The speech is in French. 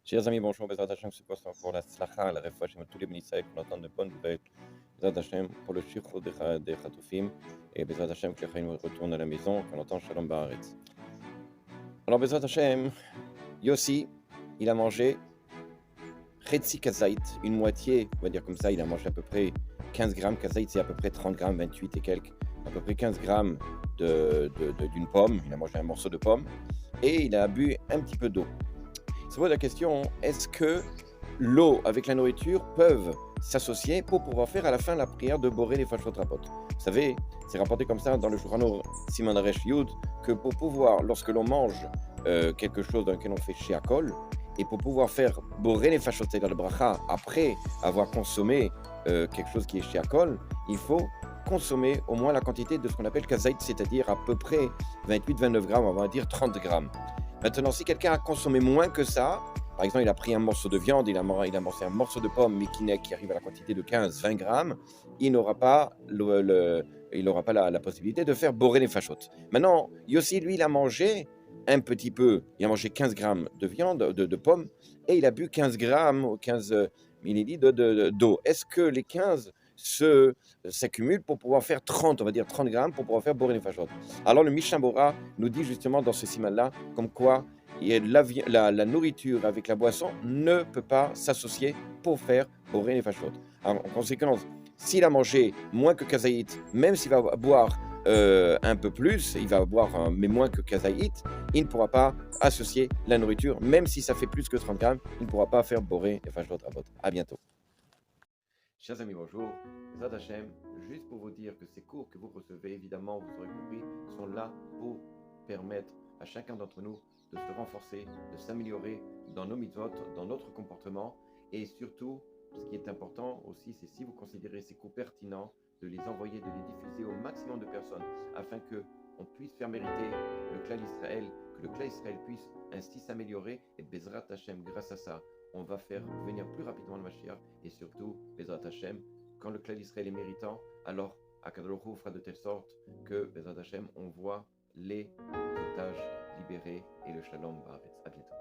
Chers amis, bonjour, Bezrat Hashem, c'est quoi ça pour la slacha, la refouach, tous les bénissaïs, qu'on entend de bonnes nouvelles. Bezrat Hashem, pour le shichur des Chatoufim, et Bezrat Hashem, que les Chaim retournent à la maison, qu'on entend Shalom Baaretz. Alors, Bezrat Hashem, Yossi, il a mangé Chetzi Kazait, une moitié, on va dire comme ça, il a mangé à peu près 15 grammes. Kazait, c'est à peu près 30 grammes, 28 et quelques, à peu près 15 grammes d'une pomme. Il a mangé un morceau de pomme, et il a bu un petit peu d'eau. Se pose la question, est-ce que l'eau avec la nourriture peuvent s'associer pour pouvoir faire à la fin la prière de Boré les Fashot Rapot? Vous savez, c'est rapporté comme ça dans le Shulchan Aruch Siman Resh Yud, que pour pouvoir, lorsque l'on mange quelque chose dans lequel on fait Sheakol, et pour pouvoir faire Boré les Fashot, c'est-à-dire le bracha, après avoir consommé quelque chose qui est Sheakol, il faut consommer au moins la quantité de ce qu'on appelle Kazait, c'est-à-dire à peu près 28-29 grammes, on va dire 30 grammes. Maintenant, si quelqu'un a consommé moins que ça, par exemple, il a pris un morceau de viande, il a mangé un morceau de pomme, mais qui arrive à la quantité de 15-20 grammes, il n'aura pas, la possibilité de faire borer les fachottes. Maintenant, Yossi, lui, il a mangé un petit peu, il a mangé 15 grammes de viande, de pommes, et il a bu 15 grammes ou 15 millilitres d'eau. Est-ce que les 15 s'accumulent pour pouvoir faire 30, on va dire 30 grammes, pour pouvoir faire borer les fachottes? Alors le Mishnah Bora nous dit justement dans ce siman-là, comme quoi la nourriture avec la boisson ne peut pas s'associer pour faire borer les fachottes. Alors, en conséquence, s'il a mangé moins que Kazaït, même s'il va boire un peu plus, il va boire mais moins que Kazaït, il ne pourra pas associer la nourriture, même si ça fait plus que 30 grammes, il ne pourra pas faire borer les fachottes. À bientôt. Chers amis, bonjour. Bezrat Hashem, juste pour vous dire que ces cours que vous recevez, évidemment, vous aurez compris, sont là pour permettre à chacun d'entre nous de se renforcer, de s'améliorer dans nos mitzvot, dans notre comportement, et surtout, ce qui est important aussi, c'est si vous considérez ces cours pertinents, de les envoyer, de les diffuser au maximum de personnes, afin que on puisse faire mériter le clan Israël, que le clan Israël puisse ainsi s'améliorer, et Bezrat Hashem, grâce à ça, on va faire venir plus rapidement le Mashiach, et surtout, Bezrat Hashem, quand le clan d'Israël est méritant, alors Akadosh Baruch Hu fera de telle sorte que, Bezrat Hashem, on voit les otages libérés et le Shalom Baaretz. À bientôt.